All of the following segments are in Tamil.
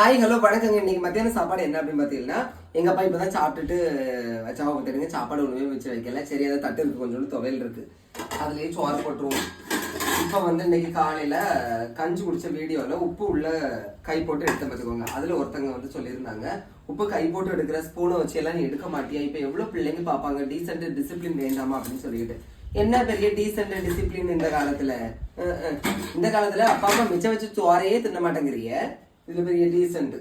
ஹாய் ஹலோ வணக்கங்க. இன்னைக்கு மத்தியான சாப்பாடு என்ன அப்படின்னு பார்த்தீங்கன்னா, எங்க அப்பா இப்பதான் சாப்பிட்டுட்டு வச்சாவ பார்த்துருங்க. சாப்பாடு ஒண்ணுமே வச்சு வைக்கல. சரி, அதை தட்டு இருக்கு, கொஞ்சோண்டு துவையல் இருக்கு, அதுலயே சோறு போட்டுருவோம். இப்போ இன்னைக்கு காலையில கஞ்சி குடிச்ச வீடியோல உப்பு உள்ள கை போட்டு எடுத்து பார்த்துக்கோங்க. அதுல ஒருத்தங்க சொல்லியிருந்தாங்க, உப்பு கை போட்டு எடுக்கிற ஸ்பூனை வச்சு எல்லாம் நீ எடுக்க மாட்டியா, இப்ப எவ்வளவு பிள்ளைங்க பாப்பாங்க, டீசென்ட் டிசிப்ளின் வேண்டாமா அப்படின்னு சொல்லிட்டு. என்ன பெரிய டீசென்ட் டிசிப்ளின் இந்த காலத்துல? இந்த காலத்துல அப்பா அம்மா மிச்சம் வச்சு சோறையே தின்ன மாட்டேங்கிறிய, இதுல பெரிய டீசென்ட்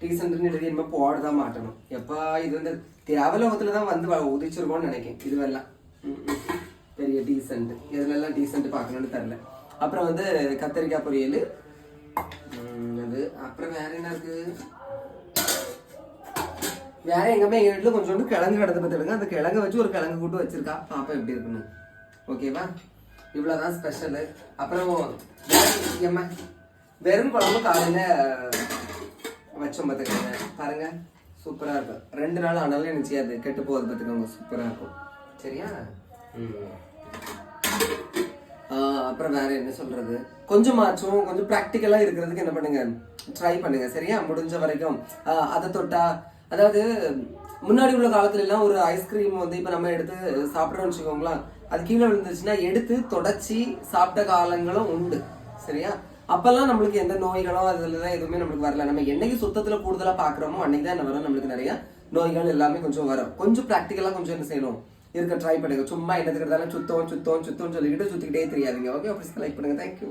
டீசென்ட்னு எழுதி என்ன போடதான் மாட்டணும். எப்பா இது தேவலோகத்துலதான் உதிச்சிருக்கோம்னு நினைக்கிறேன். இதுவெல்லாம் பெரிய டீசென்ட், இதுல டீசென்ட் பார்க்கணும்னு தெரியல. அப்புறம் கத்திரிக்காய் பொரியல், அது அப்புறம் வேற என்ன இருக்கு, வேற எங்கம்மா எங்க வீட்டுல கொஞ்சோண்டு கிழங்கு கிடந்து பார்த்துடுங்க. அந்த கிழங்கு வச்சு ஒரு கிழங்கு கூட்டு வச்சிருக்கா, பாப்பா எப்படி இருக்கணும். ஓகேவா, இவ்வளவுதான் ஸ்பெஷல். அப்புறம் ஏம்மா வெறும் குழம்பு காலையில வச்சோம் பார்த்துக்கோங்க, பாருங்க சூப்பரா இருக்கும். 2 நாள் ஆனாலும் எனக்கு செய்யாது, கெட்டு போகுது பார்த்துக்கோங்க, சூப்பரா இருக்கும். சரியா? அப்புறம் வேற என்ன சொல்றது, கொஞ்சமாச்சும் கொஞ்சம் ப்ராக்டிக்கலா இருக்கிறதுக்கு என்ன பண்ணுங்க, ட்ரை பண்ணுங்க. சரியா? முடிஞ்ச வரைக்கும் அதை தொட்டா, அதாவது முன்னாடி உள்ள காலத்துல எல்லாம் ஒரு ஐஸ்கிரீம் இப்ப நம்ம எடுத்து சாப்பிட்றோம்னு வச்சுக்கோங்களேன், அது கீழே விழுந்துச்சுன்னா எடுத்து தொடச்சி சாப்பிட்ட காலங்களும் உண்டு. சரியா? அப்பெல்லாம் நம்மளுக்கு எந்த நோய்களோ அதுலதான் எதுவுமே நம்மளுக்கு வரல. நம்ம என்னைக்கு சுத்தத்துல கூடுதலா பாக்குறோமோ அன்னைக்கு தான் என்ன வரும், நம்மளுக்கு நிறைய நோய்கள் எல்லாமே கொஞ்சம் வரும். கொஞ்சம் ப்ராக்டிக்கலா கொஞ்சம் என்ன செய்யணும், இருக்க ட்ரை பண்ணுங்க. சும்மா என்னதுக்கு இருந்தாலும் சுத்தம் சுத்தம் சுத்தம்னு சொல்லிக்கிட்டு சுத்திக்கிட்டே தெரியாதுங்க. ஓகே, அப்படி லைக் பண்ணுங்க. தேங்க்யூ.